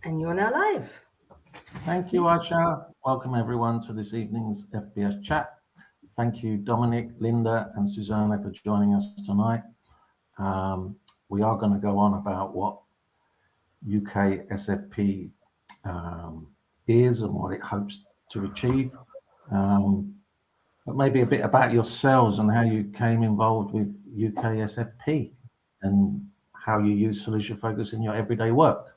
And you're now live. Thank you, Asha. Welcome everyone to this evening's FBS Chat. Thank you, Dominic, Linda, and Susanna for joining us tonight. We are going to go on about what UKASFP is and what it hopes to achieve. But maybe a bit about yourselves and how you came involved with UKASFP and how you use solution focus in your everyday work.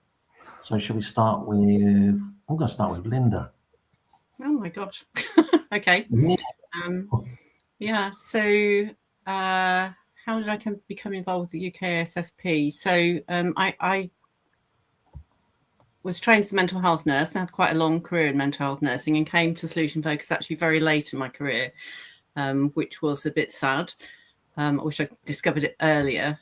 So should we start with, I'm going to start with Linda. Oh my gosh. Okay. So how did I become involved with the UKASFP? So I was trained as a mental health nurse and had quite a long career in mental health nursing, and came to solution focus actually very late in my career, which was a bit sad. I wish I discovered it earlier.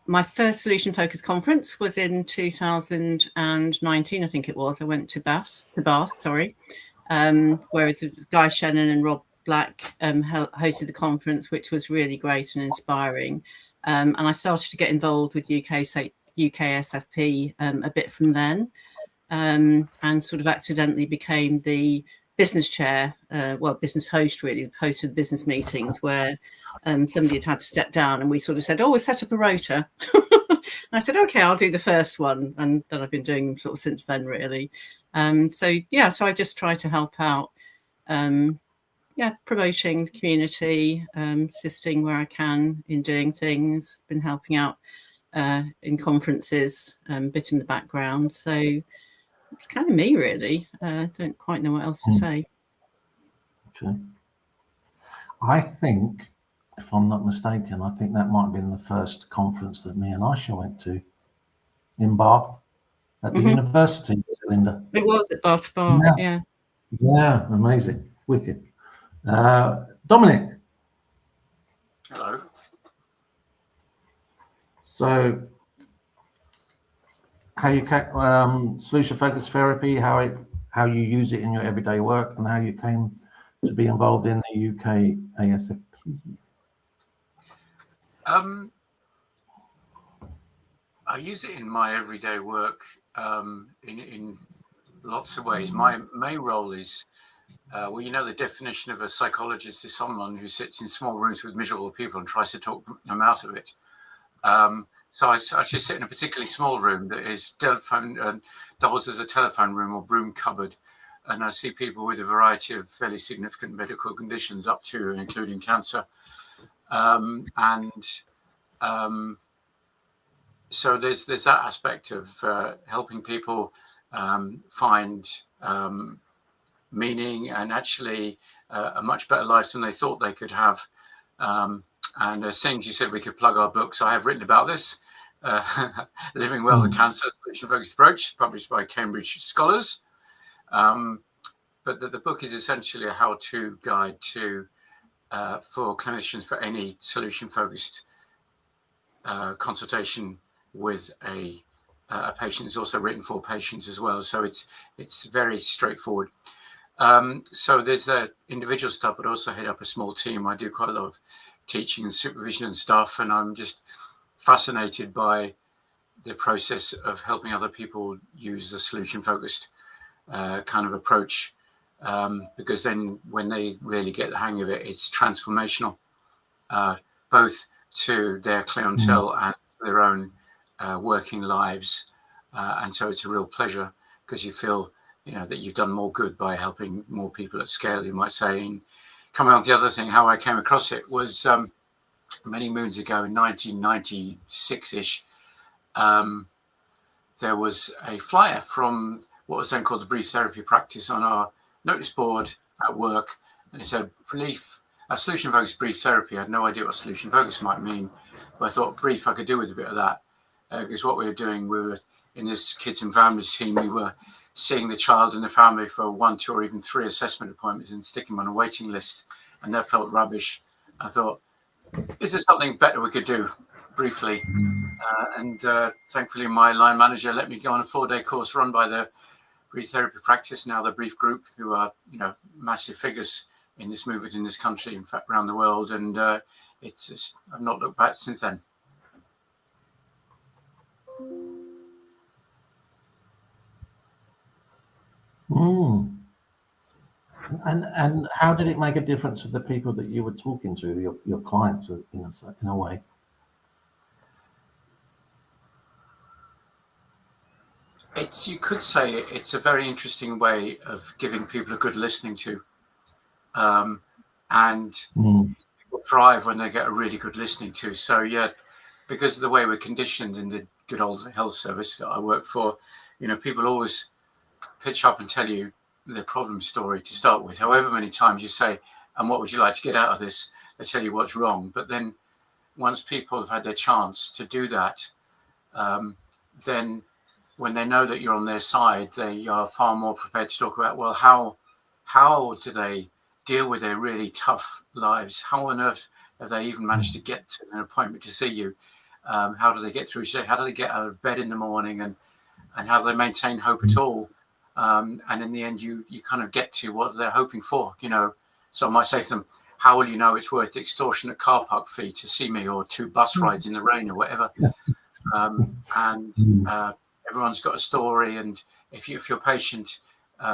My first solution focus conference was in 2019, I think it was. I went to Bath, where Guy Shannon and Rob Black hosted the conference, which was really great and inspiring. And I started to get involved with UKASFP a bit from then, and sort of accidentally became the business chair, business host, really, host of the business meetings, where somebody had to step down, and we sort of said, we'll set up a rota. And I said, okay, I'll do the first one. And then I've been doing them sort of since then, really. So I just try to help out, promoting the community, assisting where I can in doing things, been helping out in conferences, bit in the background. So it's kind of me, really. Don't quite know what else to say. Okay. I think, if I'm not mistaken, I think that might have been the first conference that me and Aisha went to in Bath at the university, Linda. It was at Bath Spa, yeah. Yeah, amazing. Wicked. Dominic. Hello. So, how you solution focused therapy, how you use it in your everyday work, and how you came to be involved in the UKASFP. I use it in my everyday work in lots of ways. My main role is, the definition of a psychologist is someone who sits in small rooms with miserable people and tries to talk them out of it. So I actually sit in a particularly small room that is doubles as a telephone room or broom cupboard. And I see people with a variety of fairly significant medical conditions, up to and including cancer. So there's that aspect of helping people find meaning and actually a much better life than they thought they could have. And as things you said, we could plug our books. I have written about this, Living Well with Cancer, Solution Focused Approach, published by Cambridge scholars. But the book is essentially a how-to guide for clinicians for any solution-focused consultation with a patient. It's also written for patients as well, so it's very straightforward. So there's the individual stuff, but also head up a small team. I do quite a lot of teaching and supervision and stuff, and I'm just fascinated by the process of helping other people use the solution-focused kind of approach, because then when they really get the hang of it, it's transformational, both to their clientele and their own working lives. And so it's a real pleasure, because you feel, that you've done more good by helping more people at scale, you might say. And coming on to the other thing, how I came across it was many moons ago in 1996-ish, there was a flyer from what was then called the brief therapy practice on our notice board at work. And it said, solution focused brief therapy. I had no idea what solution focus might mean, but I thought brief I could do with a bit of that, because what we were doing, we were in this kids and families team, we were seeing the child and the family for 1, 2, or even 3 assessment appointments and sticking them on a waiting list, and that felt rubbish. I thought, is there something better we could do briefly? And thankfully my line manager let me go on a 4-day course run by the brief therapy practice, now the brief group, who are massive figures in this movement in this country, in fact around the world, and it's just, I've not looked back since then. Mm. And how did it make a difference to the people that you were talking to, your clients, in a way? You could say it's a very interesting way of giving people a good listening to, and people thrive when they get a really good listening to. So yeah, because of the way we're conditioned in the good old health service that I work for, people always pitch up and tell you their problem story to start with. However many times you say, and what would you like to get out of this? They tell you what's wrong. But then once people have had their chance to do that, then when they know that you're on their side, they are far more prepared to talk about, well, how do they deal with their really tough lives? How on earth have they even managed to get to an appointment to see you? How do they get through? How do they get out of bed in the morning, and how do they maintain hope at all? And in the end, you kind of get to what they're hoping for. So I might say to them, how will you know it's worth the extortionate car park fee to see me, or 2 bus rides in the rain, or whatever? Everyone's got a story, and if you're patient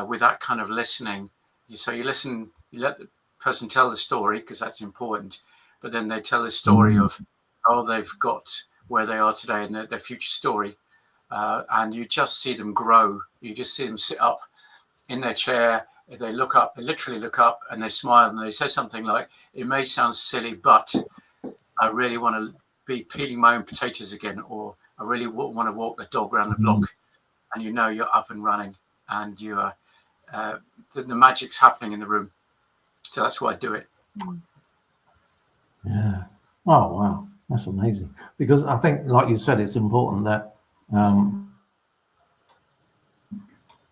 with that kind of listening, you listen, you let the person tell the story, because that's important, but then they tell the story of how they've got where they are today and their future story, and you just see them grow. You just see them sit up in their chair. If they look up, they literally look up, and they smile, and they say something like, it may sound silly, but I really want to be peeling my own potatoes again, or I really want to walk the dog around the block. And you're up and running, and you are the magic's happening in the room. So that's why I do it. Yeah. Oh wow, that's amazing. Because I think, like you said, it's important that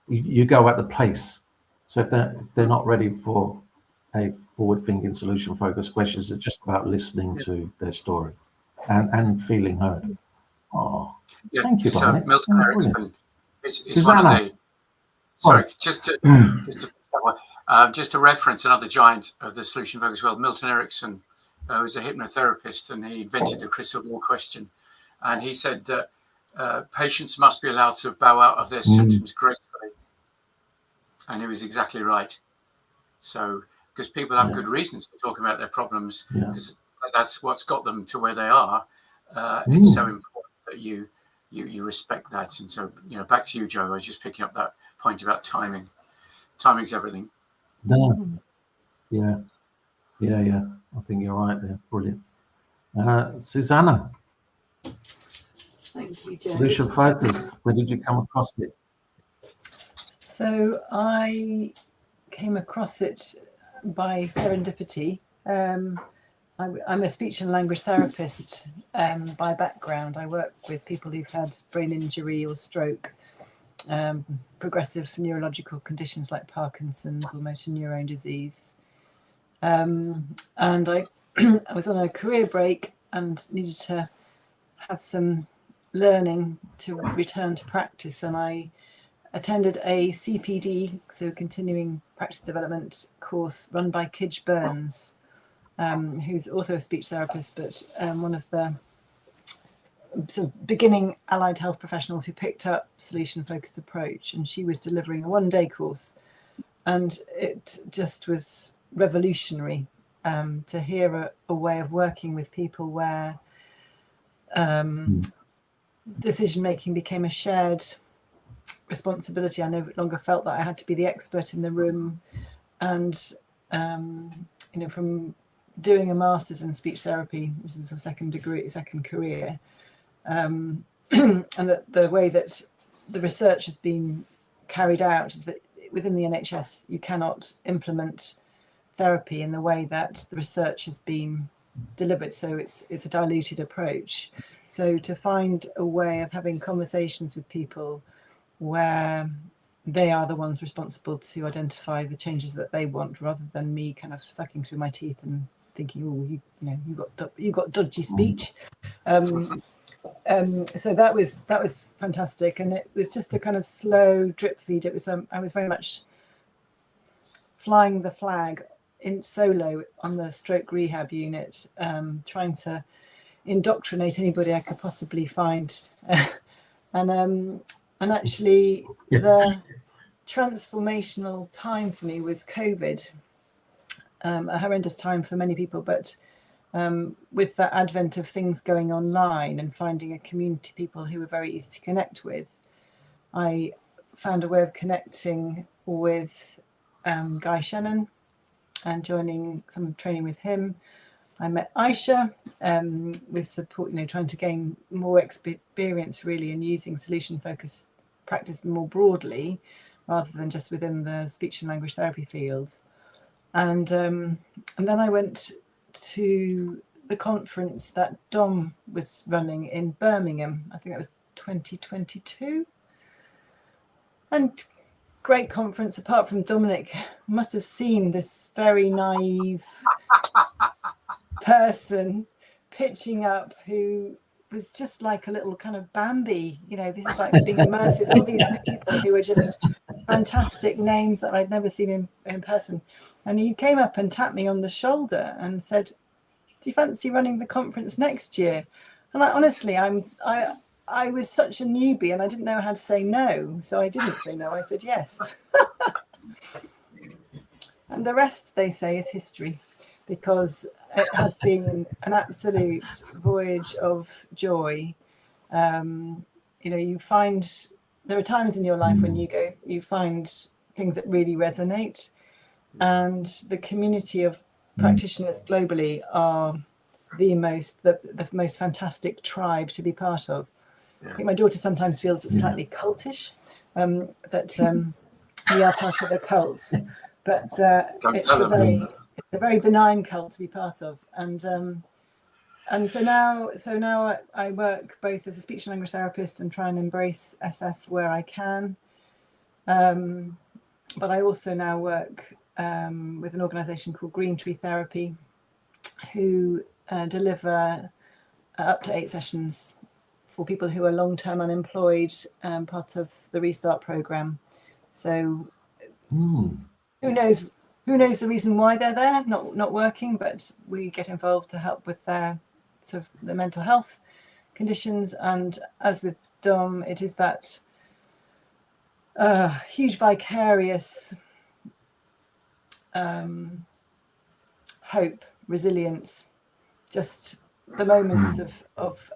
you go at the pace. So if they're not ready for a forward-thinking, solution-focused questions, it's just about listening to their story and feeling heard. Oh, yeah. Thank you, So Dominic. Milton Erickson is one of the. Sorry, just to reference another giant of the solution-focused world, Milton Erickson was a hypnotherapist, and he invented the crystal ball question. And he said that patients must be allowed to bow out of their symptoms gracefully. And he was exactly right. So, because people have good reasons for talking about their problems, because that's what's got them to where they are. It's so important that you respect that. And so, back to you, Joe. I was just picking up that point about timing. Timing's everything. Yeah. I think you're right there. Brilliant. Susanna. Thank you, Joe. Solution focus. Where did you come across it? So I came across it by serendipity. I'm a speech and language therapist by background. I work with people who've had brain injury or stroke, progressive neurological conditions like Parkinson's or motor neurone disease. And I was on a career break and needed to have some learning to return to practice, and I attended a CPD, so continuing practice development course run by Kij Burns, who's also a speech therapist, but one of the sort of beginning allied health professionals who picked up solution-focused approach, and she was delivering a one-day course, and it just was revolutionary to hear a way of working with people where decision-making became a shared responsibility. I no longer felt that I had to be the expert in the room, and from doing a master's in speech therapy, which is a second career, and that the way that the research has been carried out is that within the NHS you cannot implement therapy in the way that the research has been delivered, so it's a diluted approach. So to find a way of having conversations with people where they are the ones responsible to identify the changes that they want, rather than me kind of sucking through my teeth and thinking, oh, you got dodgy speech. So that was fantastic, and it was just a kind of slow drip feed. It was I was very much flying the flag in solo on the stroke rehab unit, trying to indoctrinate anybody I could possibly find, and actually transformational time for me was COVID. A horrendous time for many people, but with the advent of things going online and finding a community of people who were very easy to connect with, I found a way of connecting with Guy Shannon and joining some training with him. I met Aisha with support, trying to gain more experience really in using solution-focused practice more broadly, rather than just within the speech and language therapy field. And then I went to the conference that Dom was running in Birmingham. I think that was 2022. And great conference, apart from Dominic, must have seen this very naive person pitching up who was just like a little kind of Bambi. This is like being immersed with all these people who were just fantastic names that I'd never seen in person. And he came up and tapped me on the shoulder and said, "Do you fancy running the conference next year?" And honestly, I was such a newbie and I didn't know how to say no. So I didn't say no, I said yes. And the rest, they say, is history, because it has been an absolute voyage of joy. You find there are times in your life when you find things that really resonate, and the community of practitioners globally are the most fantastic tribe to be part of. I think my daughter sometimes feels it's slightly cultish, that we are part of a cult, but it's a very benign cult to be part of. And so now I work both as a speech and language therapist and try and embrace SF where I can. But I also now work with an organisation called Green Tree Therapy, who deliver up to 8 sessions for people who are long-term unemployed, part of the Restart programme. So who knows the reason why they're there, not working, but we get involved to help with their mental health conditions. And as with Dom, it is that huge vicarious hope, resilience, just the moments of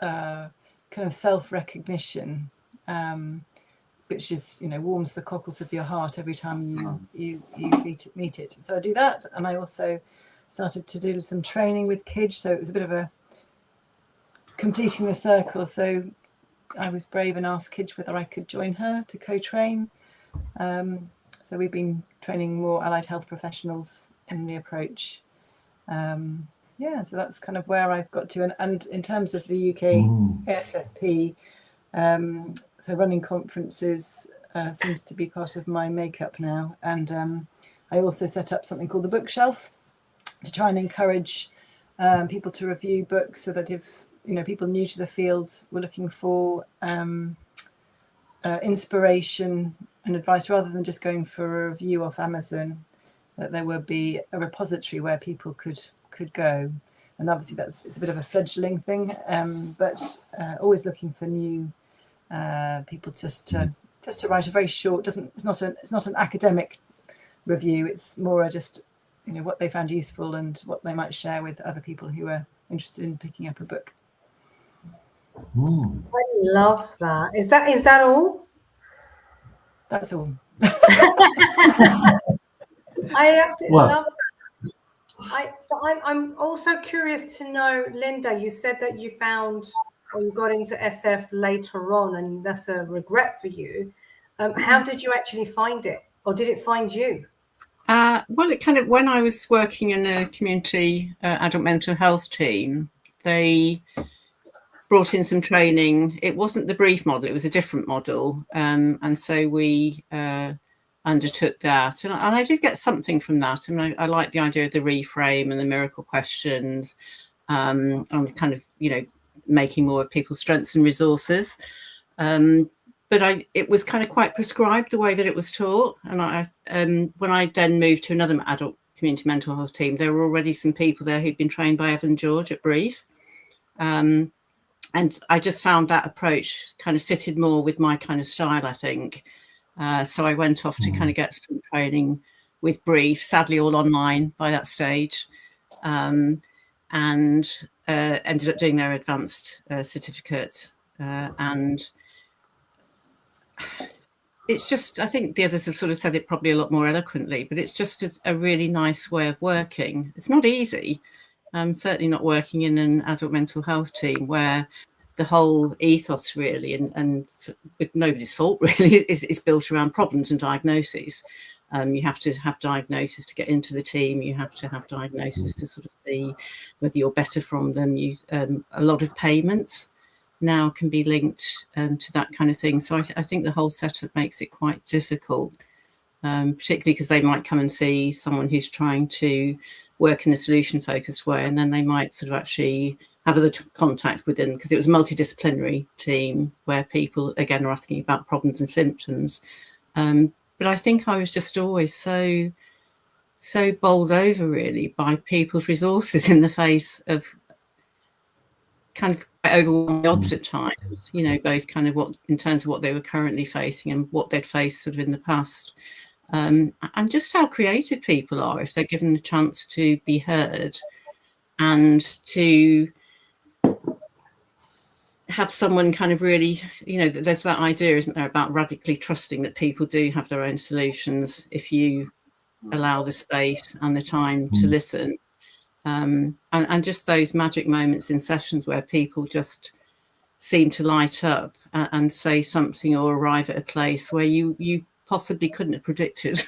kind of self-recognition, which is, warms the cockles of your heart every time you meet it. So I do that, and I also started to do some training with Kij, so it was a bit of a completing the circle. So I was brave and asked Kij whether I could join her to co-train. So we've been training more allied health professionals in the approach. So that's kind of where I've got to. And in terms of the UKASFP, so running conferences seems to be part of my makeup now. And I also set up something called the bookshelf to try and encourage people to review books, so that if people new to the field were looking for inspiration and advice, rather than just going for a review off Amazon, that there would be a repository where people could go. And obviously it's a bit of a fledgling thing, but always looking for new people just to write a very short, it's not an academic review, it's more just what they found useful and what they might share with other people who are interested in picking up a book. I love that. Is that all? That's all. I absolutely love that. I'm also curious to know, Linda, you said that you found, or you got into SF later on, and that's a regret for you. How did you actually find it, or did it find you? Well, it kind of, when I was working in a community adult mental health team, they brought in some training. It wasn't the brief model, it was a different model. And so we undertook that. And I did get something from that. I mean, I like the idea of the reframe and the miracle questions, and kind of, making more of people's strengths and resources. But it was kind of quite prescribed the way that it was taught. And when I then moved to another adult community mental health team, there were already some people there who'd been trained by Evan George at Brief. And I just found that approach kind of fitted more with my kind of style, I think. So I went off to kind of get some training with Brief, sadly all online by that stage, and ended up doing their advanced certificate. And it's just, I think the others have sort of said it probably a lot more eloquently, but it's just a really nice way of working. It's not easy. Certainly not working in an adult mental health team where the whole ethos really, and with nobody's fault really, is built around problems and diagnoses. You have to have diagnosis to get into the team. You have to have diagnosis to sort of see whether you're better from them. A lot of payments now can be linked to that kind of thing. So I think the whole setup makes it quite difficult, particularly because they might come and see someone who's trying to work in a solution-focused way, and then they might sort of actually have other contacts within, because it was a multidisciplinary team where people, again, are asking about problems and symptoms. But I think I was just always so bowled over, really, by people's resources in the face of kind of overwhelming odds at times, you know, both kind of what in terms of what they were currently facing and what they'd faced sort of in the past. And just how creative people are if they're given the chance to be heard and to have someone kind of really, you know, there's that idea, isn't there, about radically trusting that people do have their own solutions if you allow the space and the time to listen. And just those magic moments in sessions where people just seem to light up and say something or arrive at a place where you possibly couldn't have predicted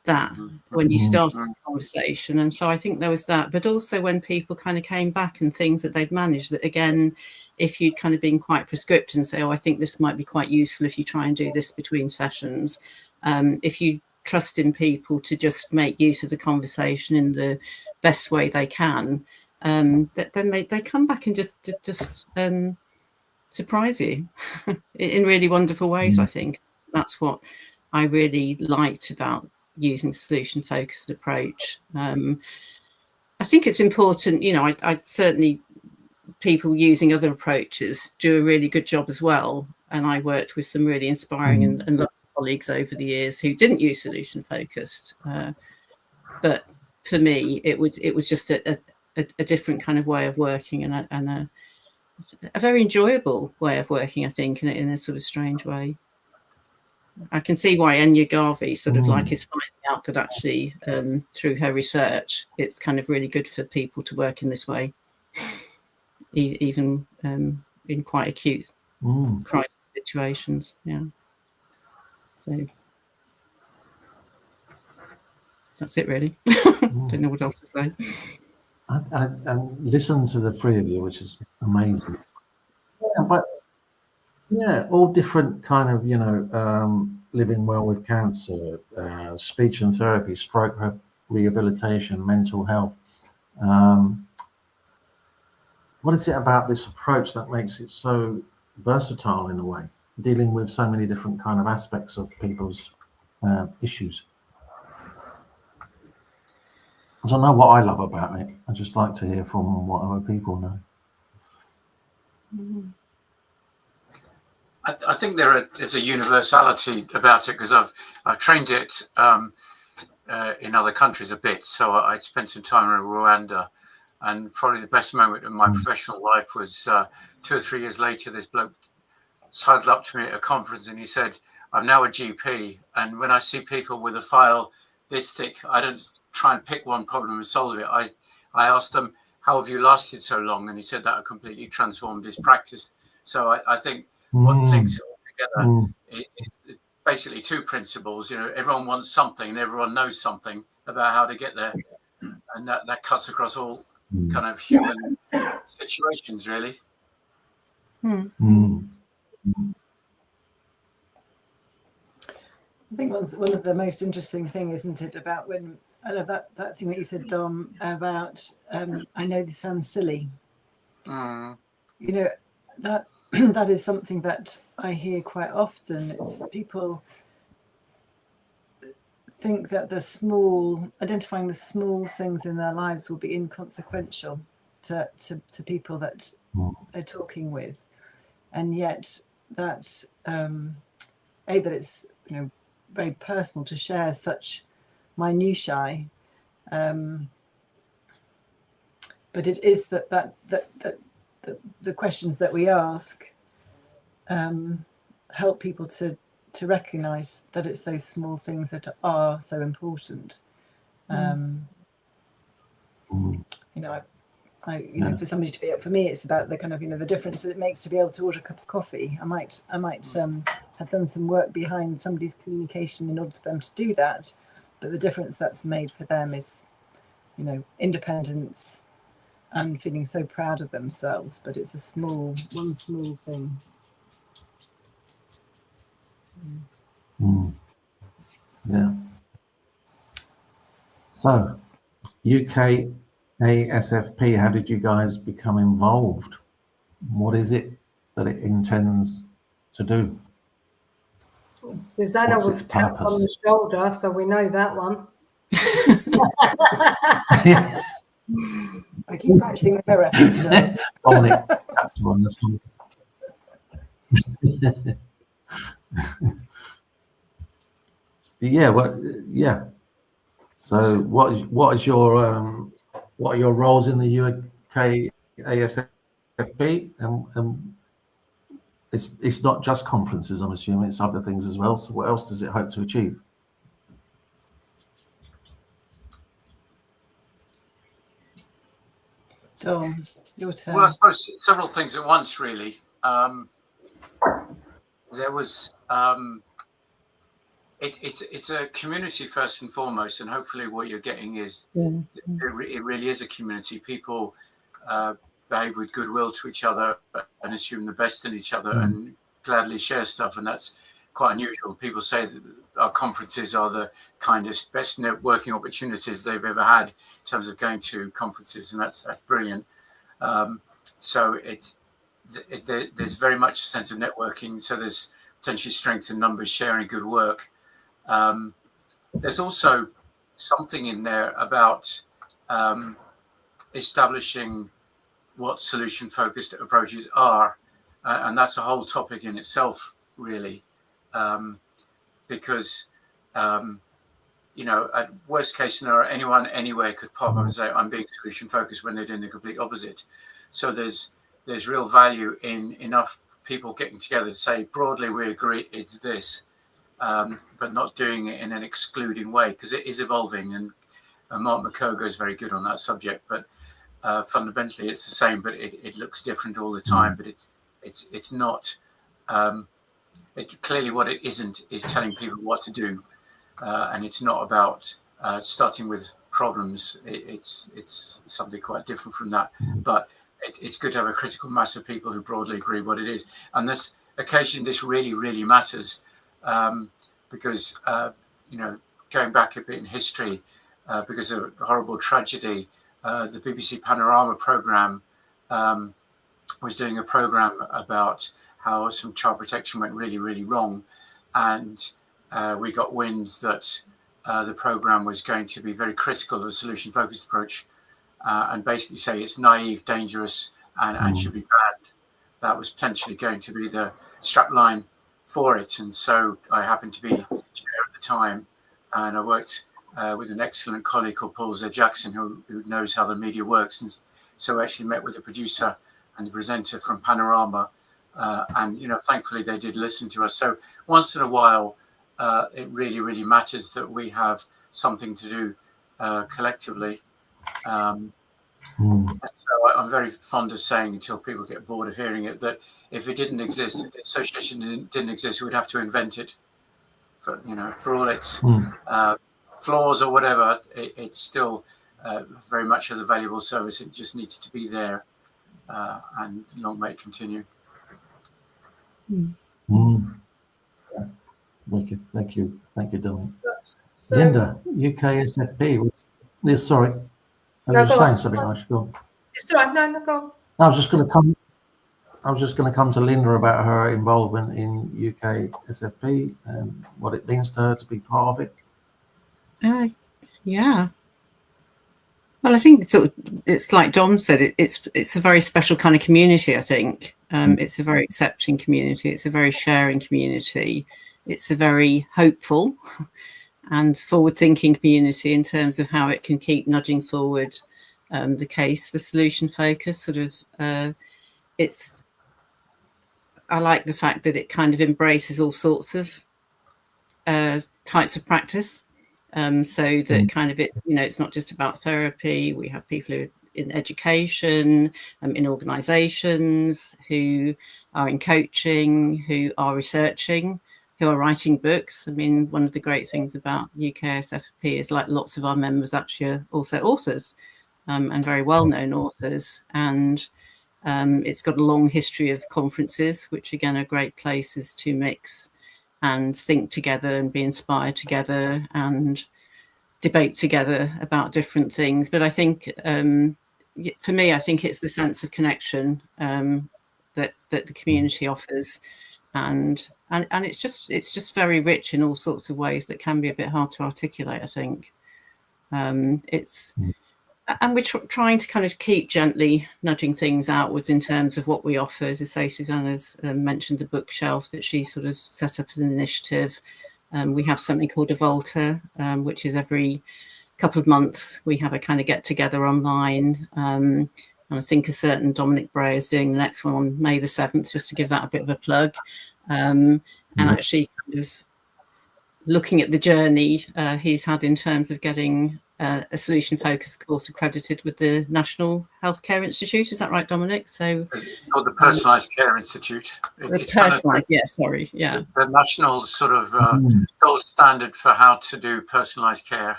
that when you started the conversation. And so I think there was that, but also when people kind of came back and things that they'd managed, that again, if you'd kind of been quite prescriptive and say, oh, I think this might be quite useful if you try and do this between sessions, if you trust in people to just make use of the conversation in the best way they can, then they come back and just surprise you in really wonderful ways. I think that's what I really liked about using a solution-focused approach. I think it's important, you know, I certainly, people using other approaches do a really good job as well. And I worked with some really inspiring and lovely colleagues over the years who didn't use solution-focused. But for me, it was just a different kind of way of working and a very enjoyable way of working, I think, in a sort of strange way. I can see why Enya Garvey sort of like is finding out that actually through her research, it's kind of really good for people to work in this way, even in quite acute crisis situations. Yeah. So that's it, really. Don't know what else to say. I listened to the three of you, which is amazing. Yeah, but yeah, all different kind of, you know, living well with cancer, speech and therapy, stroke rehabilitation, mental health. What is it about this approach that makes it so versatile in a way, dealing with so many different kind of aspects of people's issues? I don't know what I love about it. I just like to hear from what other people know. I think there's a universality about it because I've trained it in other countries a bit. So I spent some time in Rwanda, and probably the best moment of my professional life was 2 or 3 years later. This bloke sidled up to me at a conference and he said, "I'm now a GP, and when I see people with a file this thick, I don't try and pick one problem and solve it. I asked them, how have you lasted so long?" And he said that completely transformed his practice. So I think what links it all together is basically two principles. You know, everyone wants something and everyone knows something about how to get there. And that cuts across all kind of human situations, really. I think one of the most interesting thing, isn't it, about when I love that thing that you said, Dom, about I know this sounds silly. You know, that that is something that I hear quite often. It's people think that identifying the small things in their lives will be inconsequential to people that they're talking with, and yet that that it's very personal to share such minutiae. But it is that the questions that we ask help people to recognise that it's those small things that are so important. For somebody to be up, for me, it's about the kind of the difference that it makes to be able to order a cup of coffee. I might have done some work behind somebody's communication in order for them to do that, but the difference that's made for them is, independence and feeling so proud of themselves. But it's one small thing. Yeah. So, UKASFP, how did you guys become involved? What is it that it intends to do? Susanna was tapped on the shoulder, so we know that one. I keep practicing the mirror. On it, tapped her on the shoulder. Yeah. So, what are your roles in the UKASFP? And it's not just conferences, I'm assuming it's other things as well. So, what else does it hope to achieve? Dom, your turn. Well, I suppose several things at once, really. There was. It's a community first and foremost, and hopefully what you're getting is it really is a community. People behave with goodwill to each other and assume the best in each other and gladly share stuff, and that's quite unusual. People say that our conferences are the kindest, best networking opportunities they've ever had in terms of going to conferences, and that's brilliant. So there's very much a sense of networking. So there's potentially strength in numbers, sharing good work. There's also something in there about establishing what solution-focused approaches are, and that's a whole topic in itself, really, because at worst case scenario, anyone anywhere could pop up and say, "I'm being solution-focused," when they're doing the complete opposite. So there's real value in enough people getting together to say, broadly, we agree it's this. But not doing it in an excluding way, because it is evolving, and Mark McCogo is very good on that subject. But fundamentally, it's the same, but it looks different all the time. But it's not. Clearly what it isn't is telling people what to do, and it's not about starting with problems. It's something quite different from that. But it's good to have a critical mass of people who broadly agree what it is. And this occasionally, this really, really matters. Because going back a bit in history, because of a horrible tragedy, the BBC Panorama programme was doing a programme about how some child protection went really, really wrong, and we got wind that the programme was going to be very critical of a solution-focused approach, and basically say it's naive, dangerous, and should be banned. That was potentially going to be the strapline for it. And so I happened to be chair at the time, and I worked with an excellent colleague called Paul Z. Jackson, who knows how the media works, and so I actually met with the producer and the presenter from Panorama, and thankfully they did listen to us. So once in a while it really, really matters that we have something to do collectively. So I'm very fond of saying, until people get bored of hearing it, that if it didn't exist, if the association didn't exist, we'd have to invent it. For all its flaws or whatever, it still very much has a valuable service. It just needs to be there, and long may it continue. Wicked. Thank you, Dylan. So, Linda, UKASFP. Sorry. I was saying something. I should go. It's all right. No, go on. I was just going to come to Linda about her involvement in UKASFP and what it means to her to be part of it. Yeah. Well, I think it's like Dom said. It's a very special kind of community. I think it's a very accepting community. It's a very sharing community. it's a very hopeful and forward-thinking community in terms of how it can keep nudging forward the case for solution focus. Sort of, I like the fact that it kind of embraces all sorts of types of practice, so that kind of it's not just about therapy. We have people who are in education, in organisations, who are in coaching, who are researching, who are writing books. I mean, one of the great things about UKASFP is like lots of our members actually are also authors, and very well-known authors. And it's got a long history of conferences, which again are great places to mix and think together and be inspired together and debate together about different things. But I think for me, I think it's the sense of connection that the community offers, and it's just very rich in all sorts of ways that can be a bit hard to articulate, I think. And we're trying to kind of keep gently nudging things outwards in terms of what we offer. As I say, Susanna's mentioned the bookshelf that she sort of set up as an initiative. We have something called a Volta, which is every couple of months we have a kind of get together online. And I think a certain Dominic Bray is doing the next one on May the 7th, just to give that a bit of a plug. And actually kind of looking at the journey he's had in terms of getting a solution focused course accredited with the National Healthcare Institute. Is that right, Dominic? So it's called the Personalised Care Institute. It's personalised, the national sort of gold standard for how to do personalised care.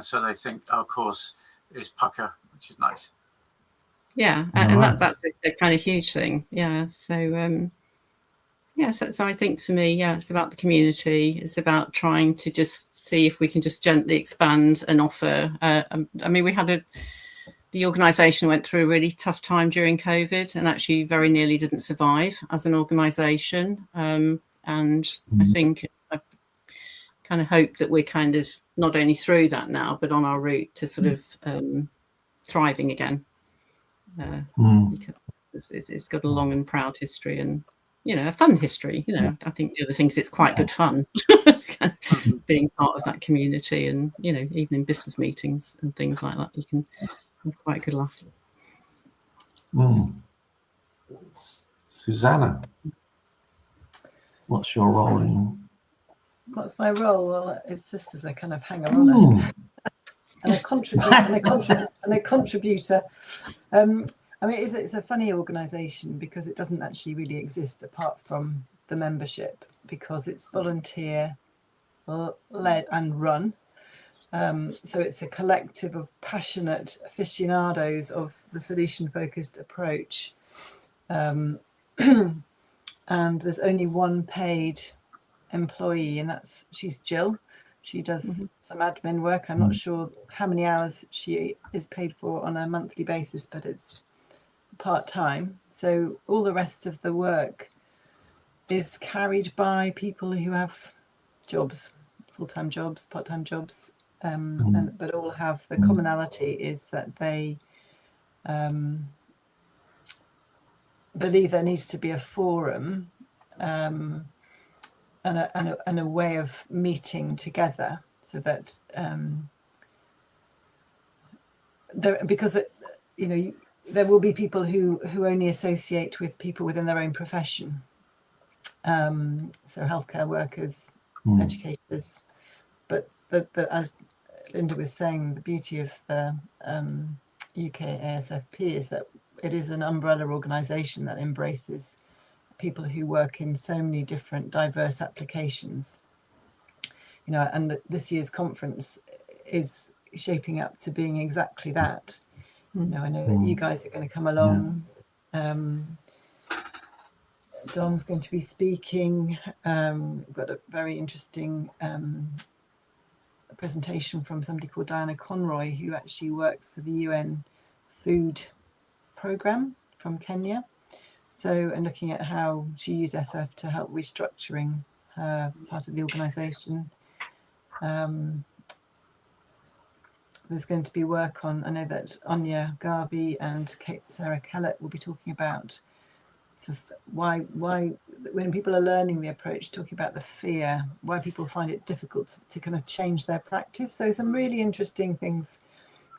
So they think our course is pucker, which is nice. Yeah, and that's a kind of huge thing. Yeah, so so I think for me, it's about the community. It's about trying to just see if we can just gently expand and offer. I mean, the organisation went through a really tough time during COVID and actually very nearly didn't survive as an organisation. And I think I kind of hope that we're kind of not only through that now, but on our route to sort of thriving again. Because it's got a long and proud history and, a fun history. I think the other thing is it's quite good fun being part of that community, and even in business meetings and things like that, you can have quite a good laugh. Susanna, what's your role in? What's my role? Well, it's just as a kind of hanger-on and a contributor. I mean, it's a funny organisation because it doesn't actually really exist apart from the membership, because it's volunteer led and run. So it's a collective of passionate aficionados of the solution-focused approach. And there's only one paid employee, and she's Jill. She does some admin work. I'm not sure how many hours she is paid for on a monthly basis, but it's part-time. So all the rest of the work is carried by people who have jobs, full-time jobs, part-time jobs, but all have the commonality is that they believe there needs to be a forum and a way of meeting together, so that there will be people who only associate with people within their own profession. So healthcare workers, educators, but as Linda was saying, the beauty of the UKASFP is that it is an umbrella organisation that embraces people who work in so many different diverse applications. And this year's conference is shaping up to being exactly that. I know that you guys are going to come along. Dom's going to be speaking. We've got a very interesting presentation from somebody called Diana Conroy, who actually works for the UN Food Programme from Kenya. And looking at how she used SF to help restructuring her part of the organisation. There's going to be work on, I know that Anya Garvey and Sarah Kellett will be talking about sort of why when people are learning the approach, talking about the fear, why people find it difficult to kind of change their practice. So some really interesting things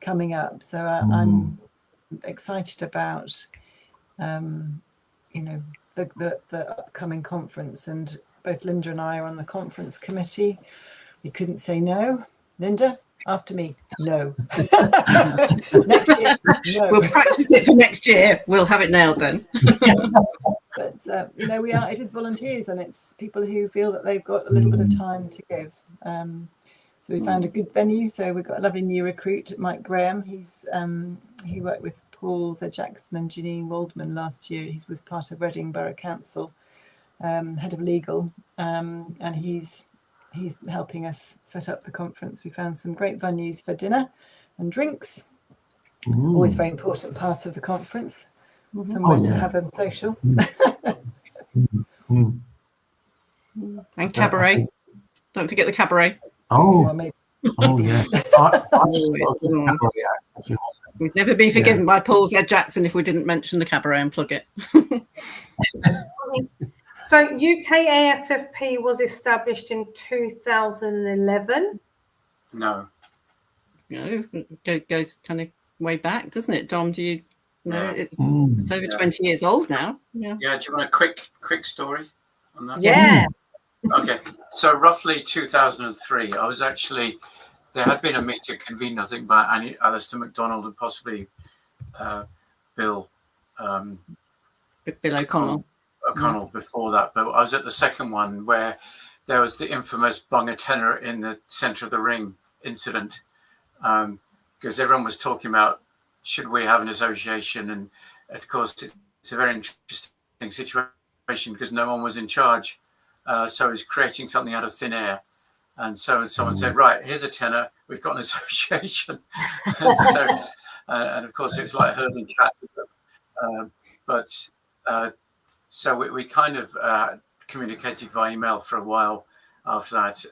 coming up. So I'm excited about, the upcoming conference, and both Linda and I are on the conference committee. We couldn't say no. Linda, after me, no. Next year, no. We'll practice it for next year. We'll have it nailed then. But we are. It is volunteers, and it's people who feel that they've got a little bit of time to give. So we found a good venue. So we've got a lovely new recruit, Mike Graham. He worked with Paul Z. Jackson and Janine Waldman last year. He was part of Reading Borough Council, head of legal, and he's helping us set up the conference. We found some great venues for dinner and drinks. Always very important part of the conference. Somewhere to have a social. And cabaret. Don't forget the cabaret. Yes. We'd never be forgiven by Paul Z. Jackson if we didn't mention the cabaret and plug it. So UKASFP was established in 2011. No. It goes kind of way back, doesn't it, Dom? Do you know? It's over 20 years old now. Yeah. Do you want a quick story on that? Yeah. Okay. So roughly 2003, I was actually, there had been a meeting convened, I think, by Alistair MacDonald and possibly Bill O'Connell before that. But I was at the second one where there was the infamous bung a tenner in the centre of the ring incident, because everyone was talking about, should we have an association? And of course, it's a very interesting situation because no one was in charge. So it was creating something out of thin air. And so someone said, right, here's a tenner. We've got an association. And of course, it's like herding cats. So we kind of communicated via email for a while after that.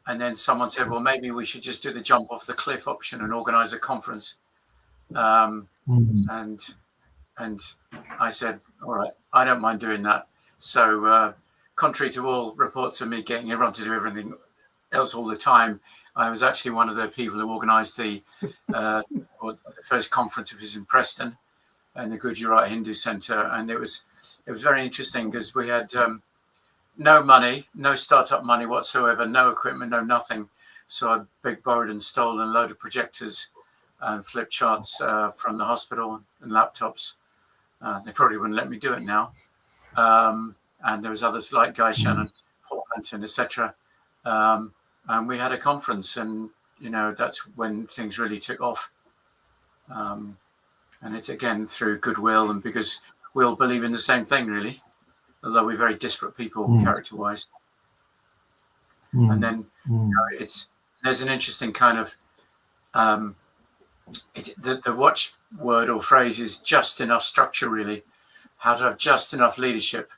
And then someone said, well, maybe we should just do the jump off the cliff option and organize a conference. And I said, all right, I don't mind doing that. So contrary to all reports of me getting everyone to do everything else all the time, I was actually one of the people who organized the first conference, which was in Preston and the Gujarat Hindu Center. And it was very interesting because we had no money, no startup money whatsoever, no equipment, no nothing. So I borrowed and stole a load of projectors and flip charts from the hospital and laptops. They probably wouldn't let me do it now. And there was others like Guy Shannon, Paul Hanton, etc. And we had a conference, and that's when things really took off. And it's again through goodwill, and because we all believe in the same thing, really, although we're very disparate people character-wise. And then there's an interesting kind of the watchword or phrase is just enough structure, really. How to have just enough leadership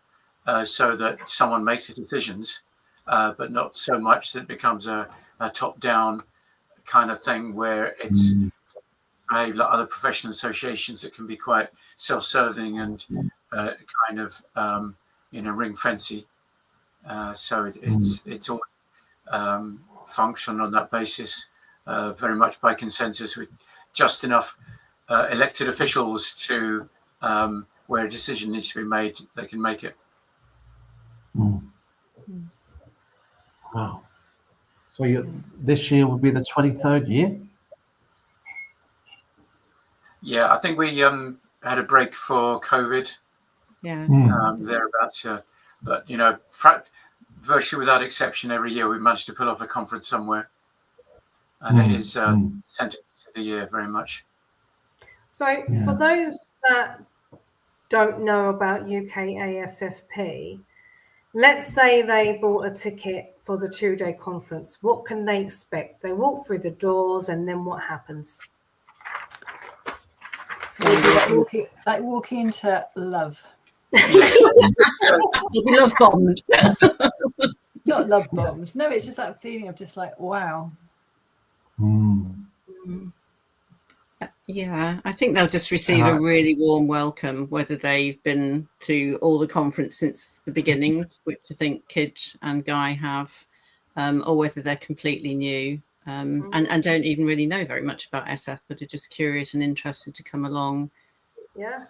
so that someone makes the decisions, but not so much that it becomes a top-down kind of thing where it's like other professional associations that can be quite self-serving and kind of ring-fencey. So it's all function on that basis, very much by consensus, with just enough elected officials to where a decision needs to be made, they can make it. Wow. So this year will be the 23rd year? Yeah, I think we had a break for COVID. Yeah. Thereabouts, yeah. But, virtually without exception, every year we've managed to pull off a conference somewhere. And it is centered of the year very much. So for those that don't know about UKASFP, let's say they bought a ticket for the 2-day conference. What can they expect? They walk through the doors, and then what happens? Like walking into love. You'll be love bombed. Not love bombed. No, it's just that feeling of just like, wow. Yeah, I think they'll just receive a really warm welcome, whether they've been to all the conference since the beginning, which I think Kid and Guy have, or whether they're completely new and don't even really know very much about SF, but are just curious and interested to come along. Yeah.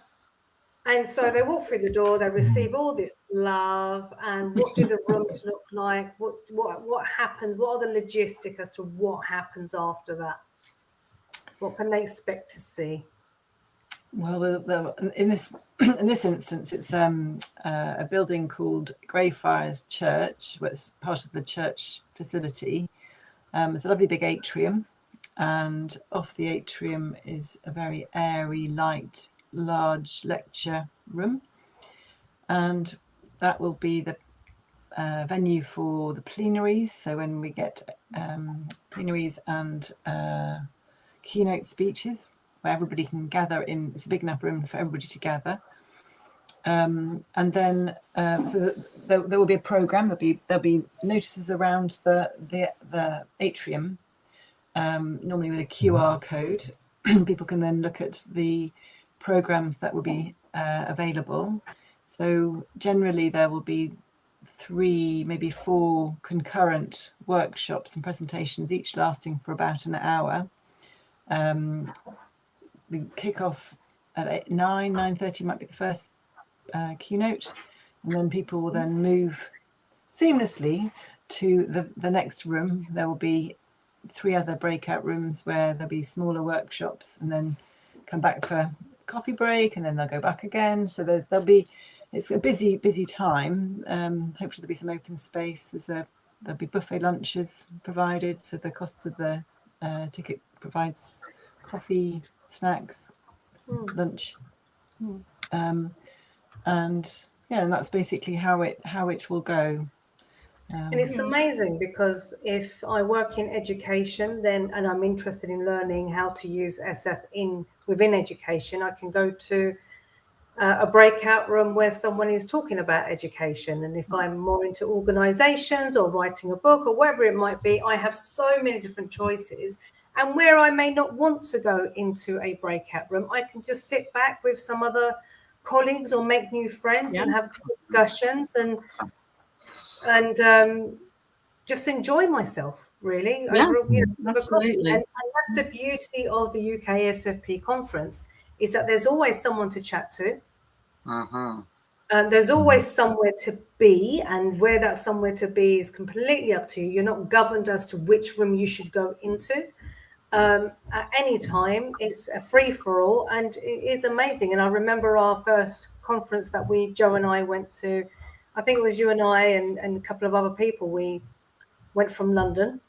And so they walk through the door, they receive all this love, and what do the rooms look like? What happens? What are the logistics as to what happens after that? What can they expect to see? Well, in this instance, it's a building called Greyfriars Church, which is part of the church facility. It's a lovely big atrium, and off the atrium is a very airy, light, large lecture room, and that will be the venue for the plenaries. So when we get plenaries and keynote speeches, where everybody can gather in, it's a big enough room for everybody to gather. And then so there will be a program. There'll be notices around the atrium, normally with a QR code. People can then look at the programs that will be available. So generally there will be 3, maybe 4 concurrent workshops and presentations, each lasting for about an hour. We kick off at 9:30 might be the first keynote, and then people will then move seamlessly to the next room. There will be 3 other breakout rooms where there'll be smaller workshops, and then come back for a coffee break, and then they'll go back again. So it's a busy time. Hopefully there'll be some open space. There'll be buffet lunches provided, so the cost of the ticket provides coffee, snacks, lunch, and that's basically how it will go. And it's amazing because if I work in education, and I'm interested in learning how to use SF within education, I can go to a breakout room where someone is talking about education. And if I'm more into organizations or writing a book or whatever it might be, I have so many different choices. And where I may not want to go into a breakout room, I can just sit back with some other colleagues or make new friends and have discussions and just enjoy myself, really. Absolutely. And that's the beauty of the UKASFP conference, is that there's always someone to chat to. And there's always somewhere to be, and where that somewhere to be is completely up to you. You're not governed as to which room you should go into. At any time, it's a free-for-all, and it is amazing. And I remember our first conference that Joe and I went to. I think it was you and I and a couple of other people. We went from London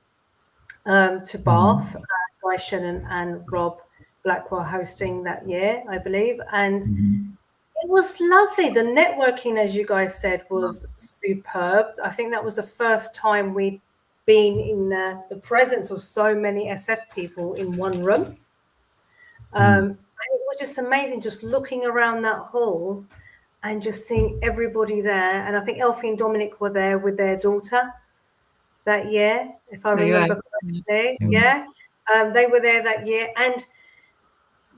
to Bath. Guy Shannon and Rob Black were hosting that year, I believe, and it was lovely. The networking, as you guys said, was superb. I think that was the first time we'd been in the presence of so many SF people in one room. And it was just amazing just looking around that hall and just seeing everybody there. And I think Elfie and Dominic were there with their daughter that year, if I remember correctly. Yeah. They were there that year. And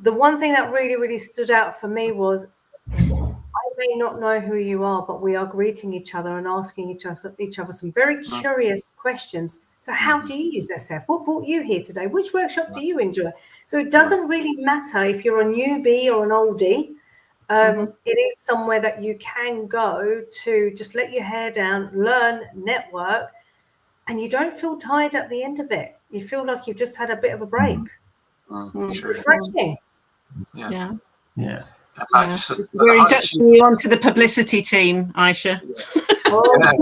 the one thing that really, really stood out for me was, I may not know who you are, but we are greeting each other and asking each other some very curious questions. So how do you use SF? What brought you here today? Which workshop do you enjoy? So it doesn't really matter if you're a newbie or an oldie. It is somewhere that you can go to just let your hair down, learn, network, and you don't feel tired at the end of it. You feel like you've just had a bit of a break. It's refreshing. Yeah. We're inducting you onto the publicity team, Aisha. That's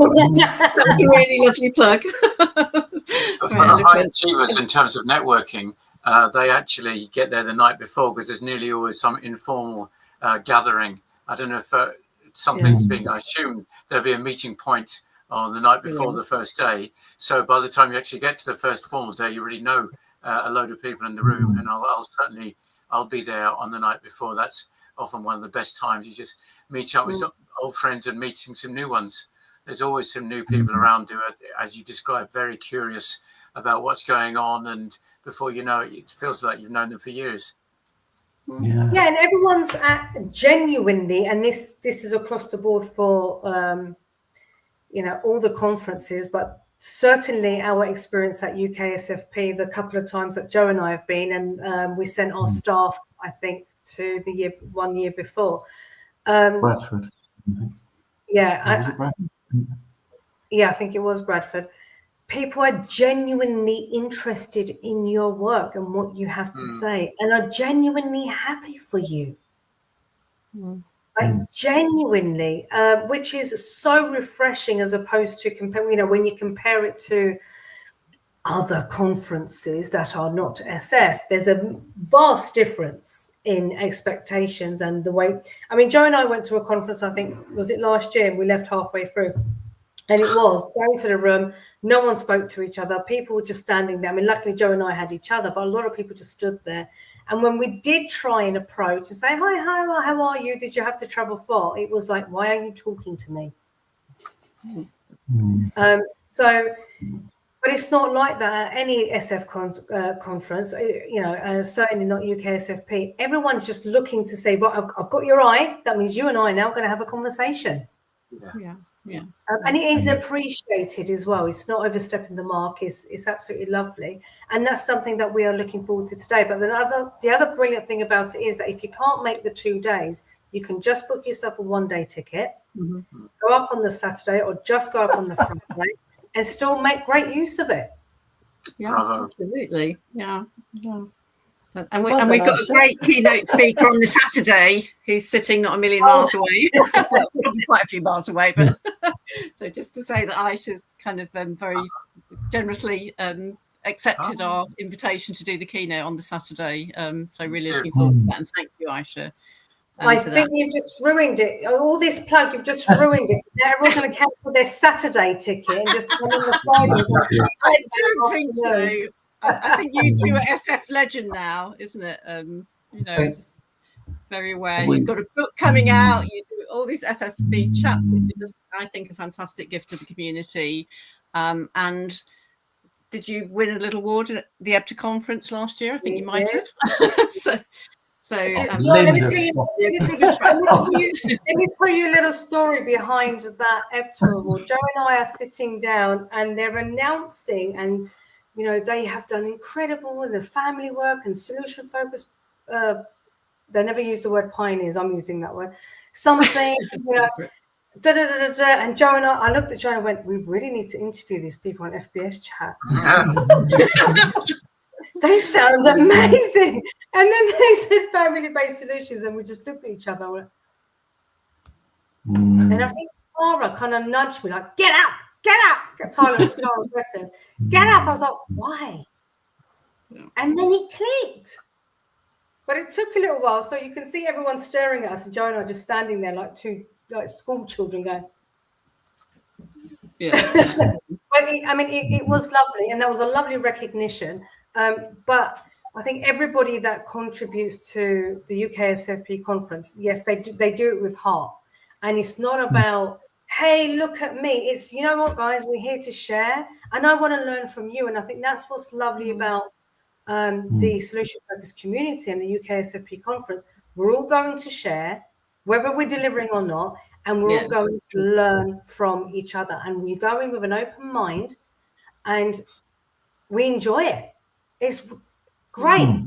a really lovely plug. For high achievers in terms of networking, they actually get there the night before, because there's nearly always some informal gathering. I don't know if something's being, I assume there'll be a meeting point on the night before the first day. So by the time you actually get to the first formal day, you already know a load of people in the room. And I'll be there on the night before. That's often one of the best times. You just meet up with some old friends and meeting some new ones. There's always some new people around who are, as you described, very curious about what's going on. And before you know it, it feels like you've known them for years. Yeah, and everyone's genuinely, and this is across the board for all the conferences, but certainly our experience at UKASFP, the couple of times that Joe and I have been, and we sent our staff, I think, to the 1 year before. Bradford. Yeah, Bradford? I think it was Bradford. People are genuinely interested in your work and what you have to say, and are genuinely happy for you. Like genuinely, which is so refreshing, as opposed to when you compare it to other conferences that are not SF, there's a vast difference in expectations and the way. I mean, Joe and I went to a conference, I think, was it last year, and we left halfway through. And it was going to the room, no one spoke to each other. People were just standing there. I mean, luckily Joe and I had each other, but a lot of people just stood there. And when we did try and approach and say, hi, how are you? Did you have to travel far? It was like, why are you talking to me? But it's not like that at any SF conference, certainly not UKASFP. Everyone's just looking to say, right, I've got your eye. That means you and I are now going to have a conversation. Yeah. And it is appreciated as well. It's not overstepping the mark. It's absolutely lovely. And that's something that we are looking forward to today. But the other brilliant thing about it is that if you can't make the 2 days, you can just book yourself a 1-day ticket, go up on the Saturday, or just go up on the Friday, and still make great use of it. Yeah, absolutely. Yeah. And we've got a great keynote speaker on the Saturday who's sitting not a million miles away. Well, probably quite a few miles away, but so just to say that Aisha's kind of very generously accepted our invitation to do the keynote on the Saturday. So really looking forward to that, and thank you, Aisha. I think you've just ruined it. All this plug, you've just ruined it. Now everyone's going to cancel their Saturday ticket and just come on the Friday. I don't think so. I think you two are SF legend now, isn't it? Just very aware. You've got a book coming out. You do all these FBS chats, which is, I think, a fantastic gift to the community. And did you win a little award at the EBTA conference last year? I think you might have. Let me tell you a little story behind that EBTA award. Joe and I are sitting down, and they're announcing, and they have done incredible in the family work and solution focus. They never use the word pioneers. I'm using that word. Something, And Joe and I looked at Joe and I went, we really need to interview these people on FBS Chat. They sound amazing. And then they said family-based solutions, and we just looked at each other. And I think Tara kind of nudged me like, get up. Tyler Weston, get up. I was like, why? And then it clicked. But it took a little while. So you can see everyone staring at us, and Joe and I just standing there like two school children going. Yeah. But it was lovely, and that was a lovely recognition. But I think everybody that contributes to the UKASFP conference, yes, they do it with heart. And it's not about, hey, look at me. It's, you know what, guys, we're here to share, and I want to learn from you. And I think that's what's lovely about the Solution Focused community and the UKASFP conference. We're all going to share, whether we're delivering or not, and we're all going to learn from each other. And we're going with an open mind, and we enjoy it. It's great.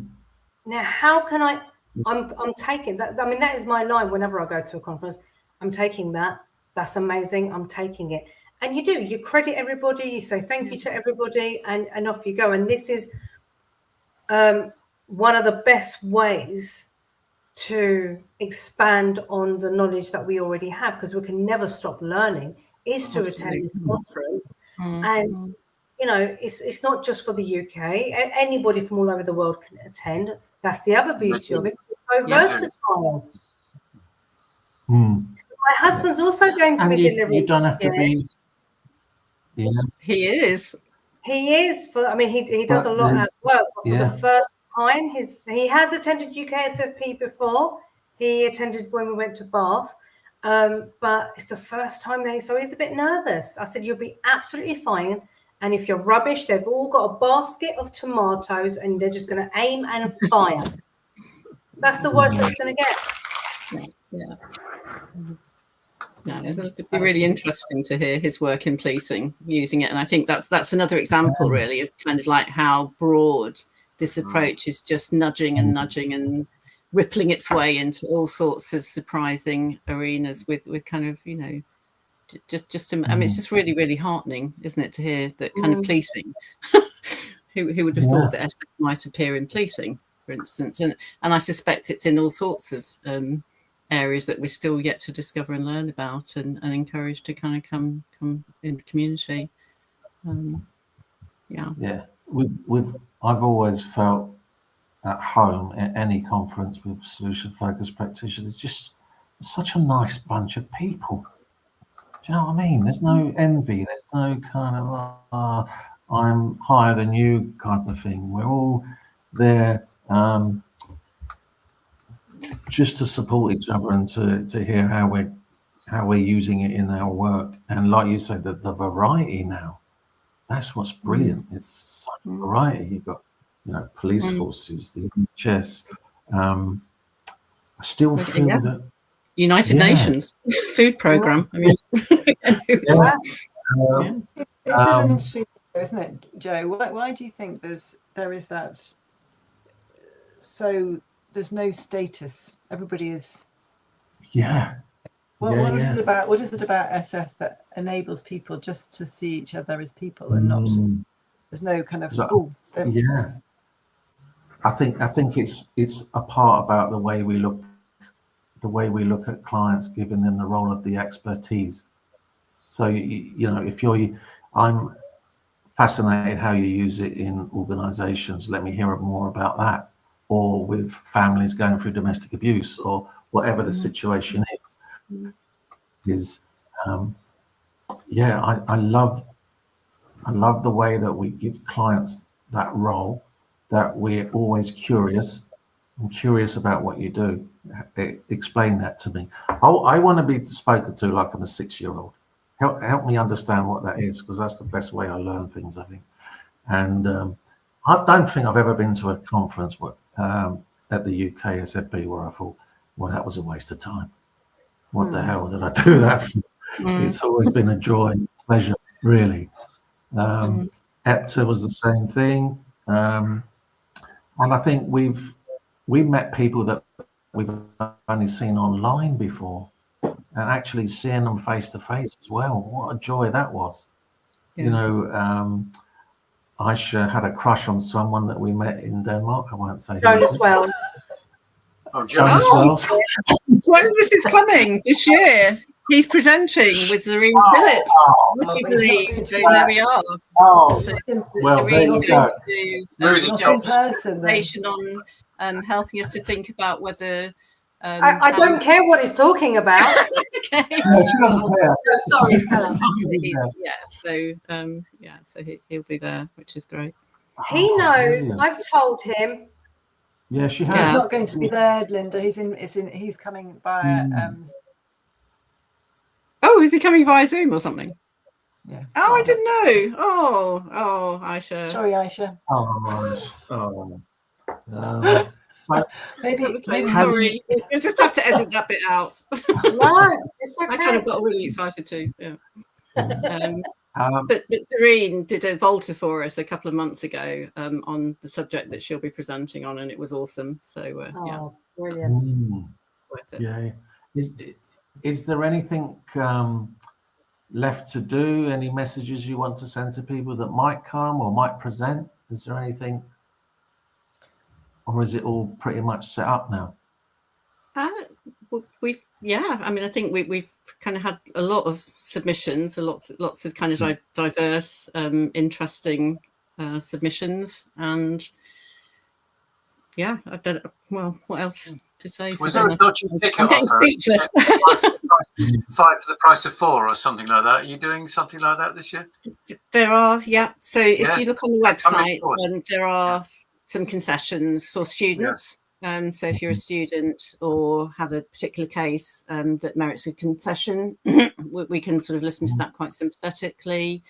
Now, how can I'm taking that. I mean, that is my line whenever I go to a conference. I'm taking that. That's amazing. I'm taking it. And you credit everybody. You say thank you to everybody, and off you go. And this is one of the best ways to expand on the knowledge that we already have, because we can never stop learning, is to attend this conference. And it's not just for the UK. Anybody from all over the world can attend. That's the other beauty of it. It's so versatile. My husband's also going to be delivering. You don't have to be. Yeah. He is. He is. He does a lot at work. But for the first time, he has attended UKASFP before. He attended when we went to Bath. But it's the first time so he's a bit nervous. I said, you'll be absolutely fine. And if you're rubbish, they've all got a basket of tomatoes, and they're just going to aim and fire. That's the worst it's going to get. Yeah. No, it'll be really interesting to hear his work in policing, using it. And I think that's another example, really, of kind of like how broad this approach is, just nudging and rippling its way into all sorts of surprising arenas with kind of, you know, just I mean, it's just really, really heartening, isn't it, to hear that kind of policing. Who would have thought that SF might appear in policing, for instance? And I suspect it's in all sorts of areas that we're still yet to discover and learn about, and encouraged to kind of come in the community. I've always felt at home at any conference with solution focused practitioners, just such a nice bunch of people. Do you know what I mean? There's no envy, there's no kind of I'm higher than you kind of thing. We're all there just to support each other and to hear how we're using it in our work. And like you said, the variety now, that's what's brilliant. It's such a variety. You've got, you know, police forces, the NHS. I still feel that United Nations food program. I mean, It is an interesting, isn't it, Joe? Why do you think there is that? So there's no status. Everybody is. Yeah. What is it about? What is it about SF that enables people just to see each other as people and not? There's no kind of. I think it's a part about the way we look at clients, giving them the role of the expertise. So you know, I'm fascinated how you use it in organisations. Let me hear more about that, or with families going through domestic abuse, or whatever the situation is. I love the way that we give clients that role, that we're always curious. I'm curious about what you do. Explain that to me. I want to be spoken to like I'm a 6-year-old. Help me understand what that is, because that's the best way I learn things, I think. And I don't think I've ever been to a conference at the UKASFP where I thought, well, that was a waste of time. What the hell did I do that for? It's always been a joy and pleasure, really. EPTA was the same thing. And I think we've met people that we've only seen online before, and actually seeing them face to face as well. What a joy that was. You know, Aisha had a crush on someone that we met in Denmark. I won't say Jonas Wells. Jonas Wells. Jonas is coming this year. He's presenting with Zareen Phillips. Would you believe? So there we are. Well, there you go. To presentation on helping us to think about whether. I don't care what he's talking about. Okay. No, she doesn't care. No, sorry, tell him. So he'll be there, which is great. He knows. Brilliant. I've told him. Yeah, she has. He's not going to be there, Linda. He's coming via. Oh, is he coming via Zoom or something? Yeah. Oh, I didn't know. Oh, Aisha. Sorry, Aisha. So maybe sorry. You'll just have to edit that bit out. No, it's okay. I kind of got really excited too. Yeah. But Zareen did a Volta for us a couple of months ago on the subject that she'll be presenting on, and it was awesome. So brilliant. Worth it. Yeah. Is there anything left to do? Any messages you want to send to people that might come or might present? Is there anything, or is it all pretty much set up now? I mean, I think we've kind of had a lot of submissions, lots of kind of diverse, interesting submissions, and I don't. Well, what else to say? Was there a dodgy ticket I'm getting offer? speechless. 5 for the price of 4 or something like that. Are you doing something like that this year? There are, So if you look on the website, there are some concessions for students. So if you're a student or have a particular case that merits a concession, we can sort of listen to that quite sympathetically.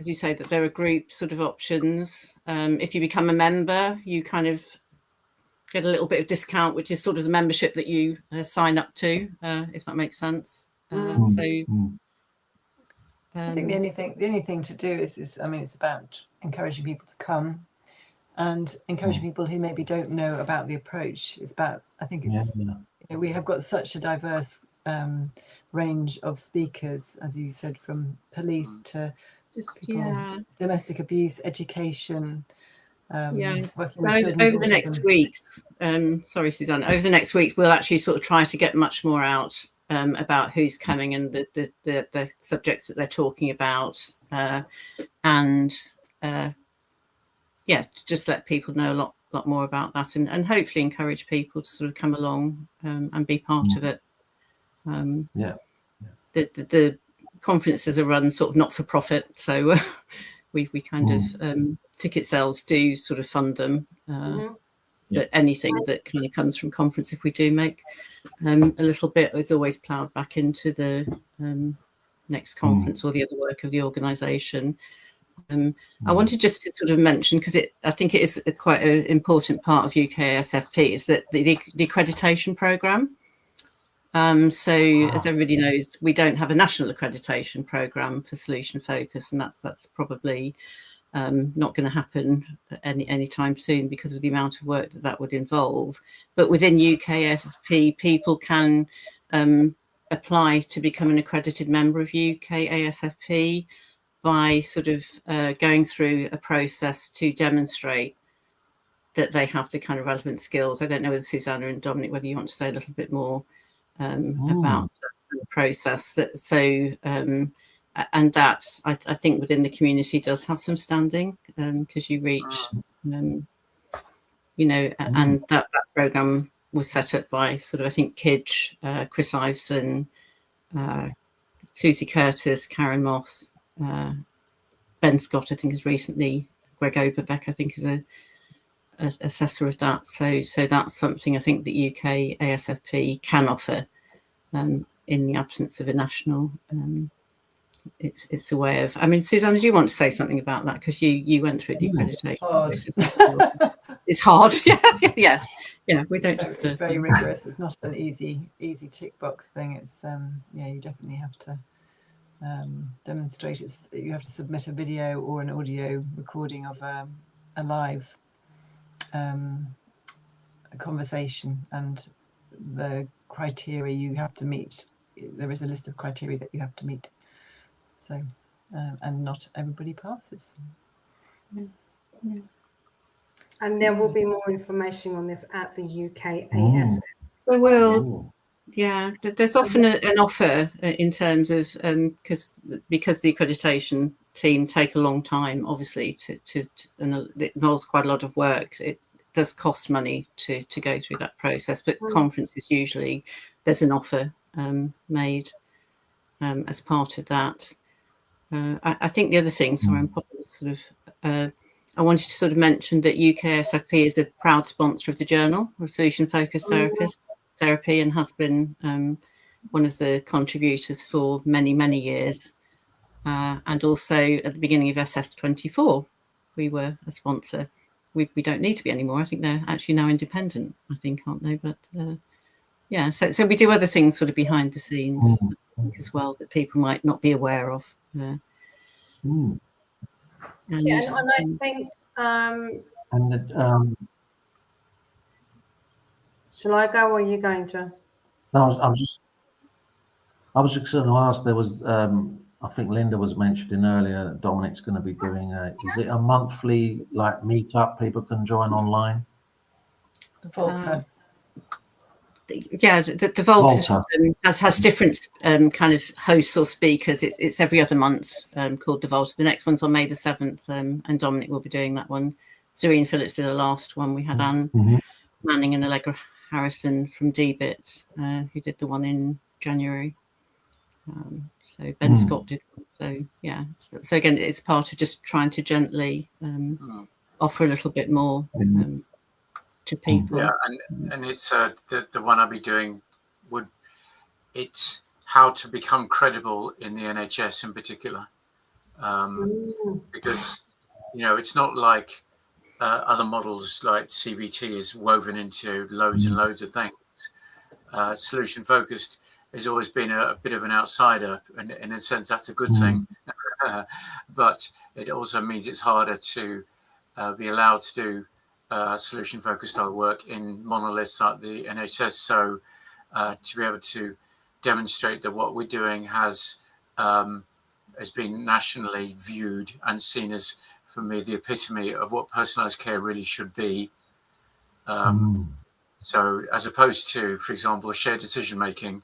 as you say, that there are group sort of options. If you become a member, you kind of get a little bit of discount, which is sort of the membership that you sign up to, if that makes sense. I think the only thing to do is I mean, it's about encouraging people to come and encouraging people who maybe don't know about the approach. It's about, I think it's, you know, we have got such a diverse range of speakers, as you said, from police to just domestic abuse, education. Over the next weeks, sorry, Suzanne, over the next week, we'll actually sort of try to get much more out about who's coming and the subjects that they're talking about, and just let people know a lot more about that, and hopefully encourage people to sort of come along and be part of it. The conferences are run sort of not for profit, so we kind of ticket sales do sort of fund them. But anything that kind of comes from conference, if we do make a little bit, is always ploughed back into the next conference or the other work of the organisation. I wanted just to sort of mention, because I think it is quite an important part of UKASFP, is that the accreditation programme. So as everybody knows, we don't have a national accreditation programme for solution focus, and that's probably not going to happen anytime soon because of the amount of work that would involve. But within UKASFP, people can apply to become an accredited member of UKASFP by sort of going through a process to demonstrate that they have the kind of relevant skills. I don't know whether Susanna and Dominic, whether you want to say a little bit more about the process. So and that I think within the community does have some standing, because you reach and that programme was set up by sort of, I think, Kidge, Chris Iveson, Susie Curtis, Karen Moss, Ben Scott, I think, is recently, Greg Oberbeck, I think, is a assessor of that. So that's something I think that UKASFP can offer in the absence of a national. It's a way of, I mean, Susanna, do you want to say something about that? Because you went through the accreditation process. It's hard. Yeah. We don't it's very rigorous. It's not an easy tick box thing. It's you definitely have to demonstrate it. You have to submit a video or an audio recording of a live conversation, and the criteria you have to meet. There is a list of criteria that you have to meet. So, and not everybody passes. And there will be more information on this at the UKASFP. There will. Yeah, there's often an offer in terms of because the accreditation team take a long time, obviously, and it involves quite a lot of work. It does cost money to go through that process, but conferences usually there's an offer made as part of that. I think the other thing, sorry, I'm probably sort of I wanted to sort of mention that UKASFP is a proud sponsor of the Journal of Solution Focused Therapy, and has been one of the contributors for many, many years. And also at the beginning of SF24, we were a sponsor. We don't need to be anymore. I think they're actually now independent, I think, aren't they? But so we do other things sort of behind the scenes as well that people might not be aware of. And I think shall I go, or are you going to? No, I was just going to ask. There was I think Linda was mentioning earlier that Dominic's going to be doing is it a monthly meet up people can join online? The Volta. The Volta has different kind of hosts or speakers. It's every other month called the Volta. The next one's on May the 7th, and Dominic will be doing that one. Zorine Phillips did the last one. We had Anne Manning and Allegra Harrison from DBIT, who did the one in January. So Ben Scott did one. So again, it's part of just trying to gently offer a little bit more to people. Yeah, and it's the one I'll be doing it's how to become credible in the NHS in particular. because it's not like other models like CBT is woven into loads and loads of things. Solution focused has always been a bit of an outsider, and in a sense that's a good thing. But it also means it's harder to be allowed to do solution focused style work in monoliths like the NHS. So to be able to demonstrate that what we're doing has been nationally viewed and seen as, for me, the epitome of what personalised care really should be. So as opposed to, for example, shared decision making,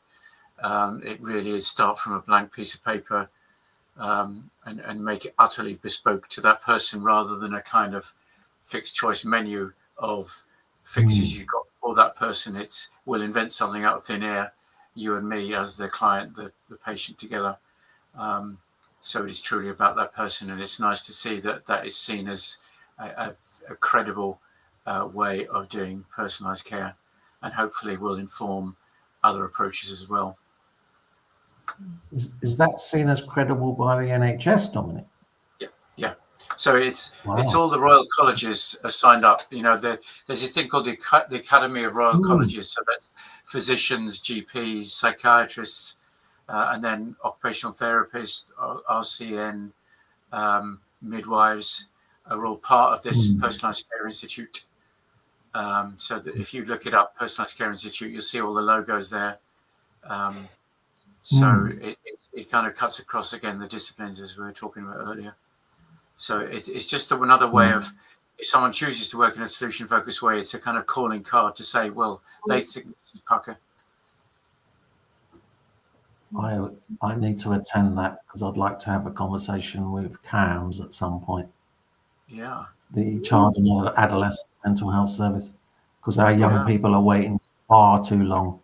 it really is start from a blank piece of paper and make it utterly bespoke to that person, rather than a kind of fixed choice menu of fixes you've got for that person. We'll invent something out of thin air, you and me as the client, the patient together. So it is truly about that person, and it's nice to see that is seen as a credible way of doing personalised care, and hopefully will inform other approaches as well. Is that seen as credible by the NHS, Dominic? Yeah. So it's all the Royal Colleges are signed up. There's this thing called the Academy of Royal Colleges. So that's physicians, GPs, psychiatrists, and then occupational therapists, RCN, midwives are all part of this Personalised Care Institute. So that if you look it up, Personalised Care Institute, you'll see all the logos there. So it kind of cuts across, again, the disciplines as we were talking about earlier. So it's just another way of, if someone chooses to work in a solution-focused way, it's a kind of calling card to say, well, they think this is pucker. I need to attend that because I'd like to have a conversation with CAMS at some point. Yeah. The Child and Adolescent Mental Health Service, because our young people are waiting far too long.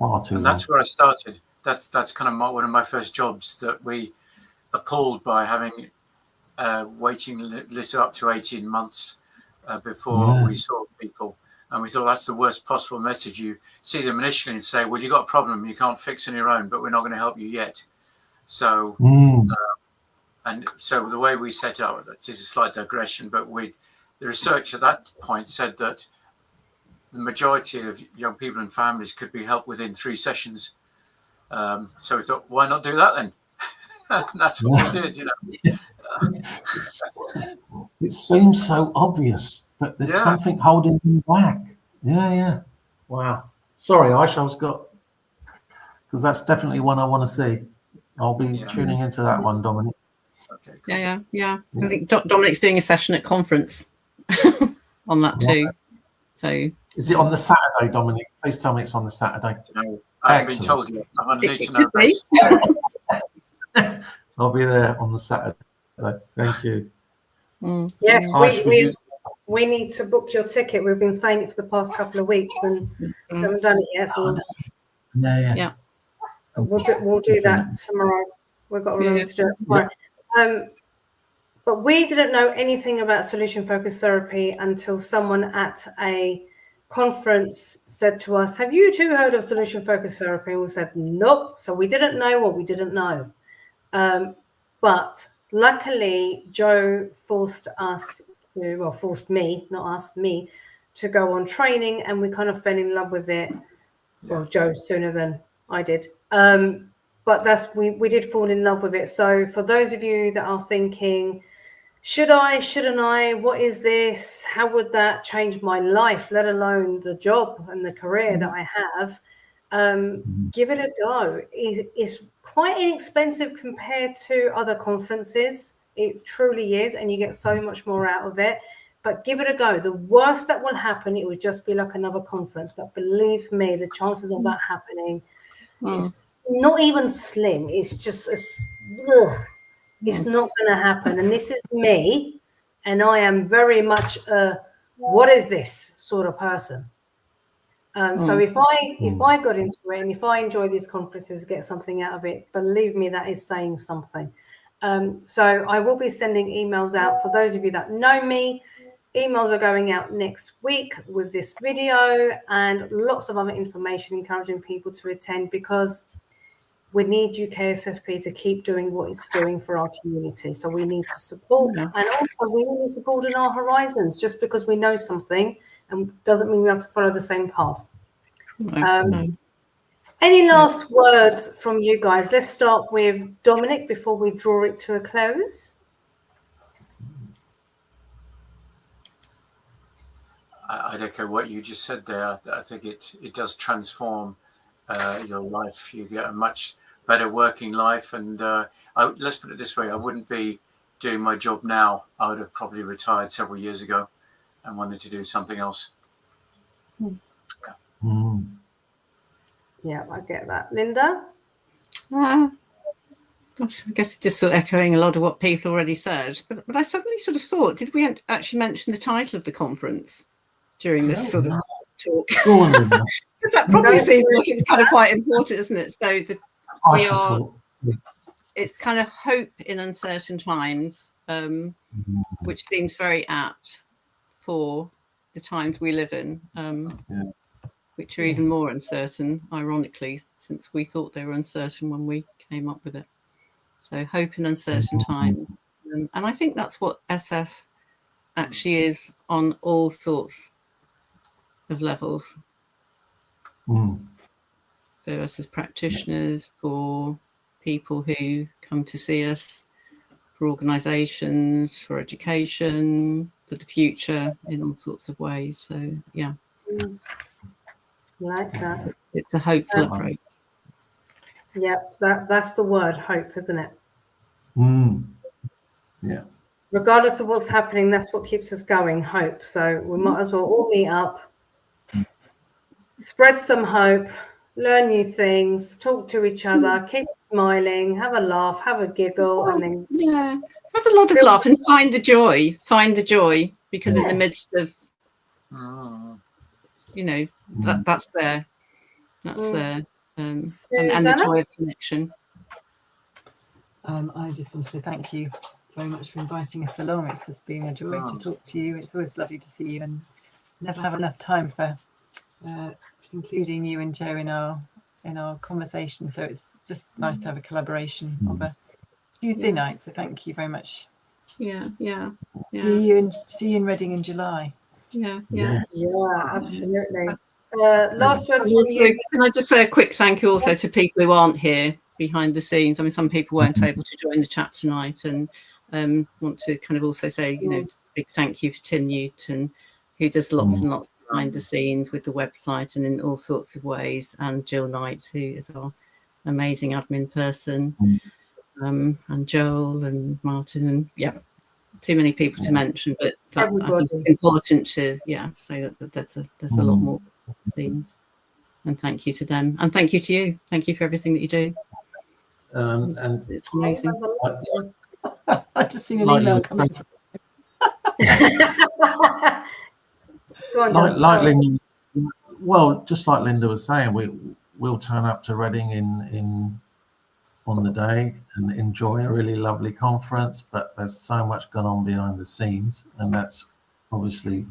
And that's where I started. That's kind of one of my first jobs, that we appalled by having waiting lists up to 18 months before we saw people. And we thought that's the worst possible message. You see them initially and say, well, you've got a problem you can't fix on your own, but we're not going to help you yet. So, and so the way we set up, it is a slight digression, but the research at that point said that the majority of young people and families could be helped within 3 sessions. So we thought, why not do that then? That's what we did, It seems so obvious, but there's something holding them back. Yeah. Wow. Sorry, Aisha's got, because that's definitely one I want to see. I'll be tuning into that one, Dominic. Okay, cool. Yeah. I think Dominic's doing a session at conference on that too. So is it on the Saturday, Dominic? Please tell me it's on the Saturday. No, I haven't been told yet. I'm going to need to know. I'll be there on the Saturday. Thank you. Yes, we need to book your ticket. We've been saying it for the past couple of weeks and haven't done it yet. So we'll do that tomorrow. We've got a room to do it tomorrow. But we didn't know anything about solution-focused therapy until someone at a conference said to us, have you two heard of solution-focused therapy? And we said, nope. So we didn't know what we didn't know. But luckily, Joe forced me to go on training, and we kind of fell in love with it. Well, Joe sooner than I did. But we did fall in love with it. So for those of you that are thinking, should I, shouldn't I? What is this? How would that change my life, let alone the job and the career that I have? Give it a go. It's quite inexpensive compared to other conferences. It truly is, and you get so much more out of it. But give it a go. The worst that will happen, it would just be like another conference. But believe me, the chances of that happening is not even slim. It's just it's not going to happen. And this is me, and I am very much a what is this sort of person. So if I got into it, and if I enjoy these conferences, get something out of it, believe me, that is saying something. So I will be sending emails out. For those of you that know me, emails are going out next week with this video and lots of other information encouraging people to attend, because we need UKASFP to keep doing what it's doing for our community. So we need to support, and also we all need to broaden our horizons. Just because we know something and doesn't mean we have to follow the same path. Any last words from you guys? Let's start with Dominic before we draw it to a close. I'd echo what you just said there. I think it does transform your life. You get a much better working life. And let's put it this way, I wouldn't be doing my job now. I would have probably retired several years ago and wanted to do something else. Yeah, I get that. Linda? Gosh, I guess just sort of echoing a lot of what people already said. But I suddenly sort of thought, did we actually mention the title of the conference during this sort of talk? Because that probably seems like it's kind of quite important, isn't it? So it's kind of hope in uncertain times, which seems very apt for the times we live in, which are even more uncertain, ironically, since we thought they were uncertain when we came up with it. So hope in uncertain times. And I think that's what SF actually is on all sorts of levels. For us as practitioners, for people who come to see us, for organisations, for education, for the future in all sorts of ways. So, yeah. Like that. It's a hopeful approach. Yep, that's the word, hope, isn't it? Yeah. Regardless of what's happening, that's what keeps us going, hope. So we might as well all meet up, spread some hope, learn new things, talk to each other, keep smiling, have a laugh, have a giggle, and then have a lot of laugh and find the joy. Because in the midst of that's there. And the joy of connection. I just want to say thank you very much for inviting us along. It's just been a joy to talk to you. It's always lovely to see you, and never have enough time for including you and Joe in our conversation. So it's just nice to have a collaboration of a Tuesday night. So thank you very much. Yeah. See you in Reading in July. Yeah, absolutely. Last words from you. Can I just say a quick thank you also to people who aren't here behind the scenes? I mean, some people weren't able to join the chat tonight, and want to kind of also say, big thank you for Tim Newton, who does lots and lots behind the scenes with the website and in all sorts of ways, and Jill Knight, who is our amazing admin person, and Joel and Martin, and too many people to mention, but I think it's important to say that there's a lot more scenes. And thank you to them, and thank you to you. Thank you for everything that you do. And it's amazing. I just seen an email coming from. Go on, John, just like Linda was saying, we'll turn up to Reading on the day and enjoy a really lovely conference, but there's so much going on behind the scenes, and that's obviously,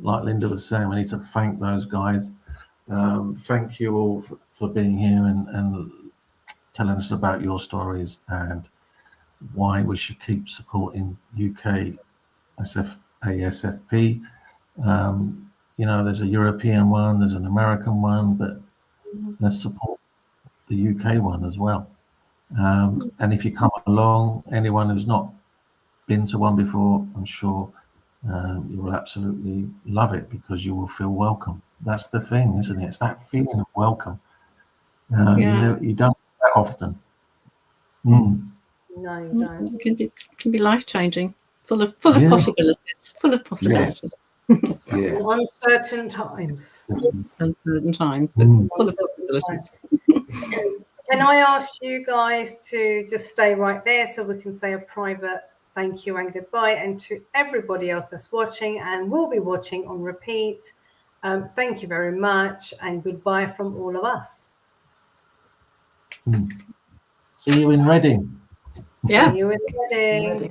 like Linda was saying, we need to thank those guys. Thank you all for being here and telling us about your stories and why we should keep supporting UKASFP. There's a European one, there's an American one, but let's support the UK one as well. And if you come along, anyone who's not been to one before, I'm sure you will absolutely love it, because you will feel welcome. That's the thing, isn't it? It's that feeling of welcome. You don't that often. No, you don't. It can be life-changing, full of possibilities. Full of possibilities. Yes. Uncertain times. Uncertain times, but full of possibilities. Can I ask you guys to just stay right there so we can say a private thank you and goodbye, and to everybody else that's watching and will be watching on repeat, thank you very much, and goodbye from all of us. See you in Reading. See you in Reading.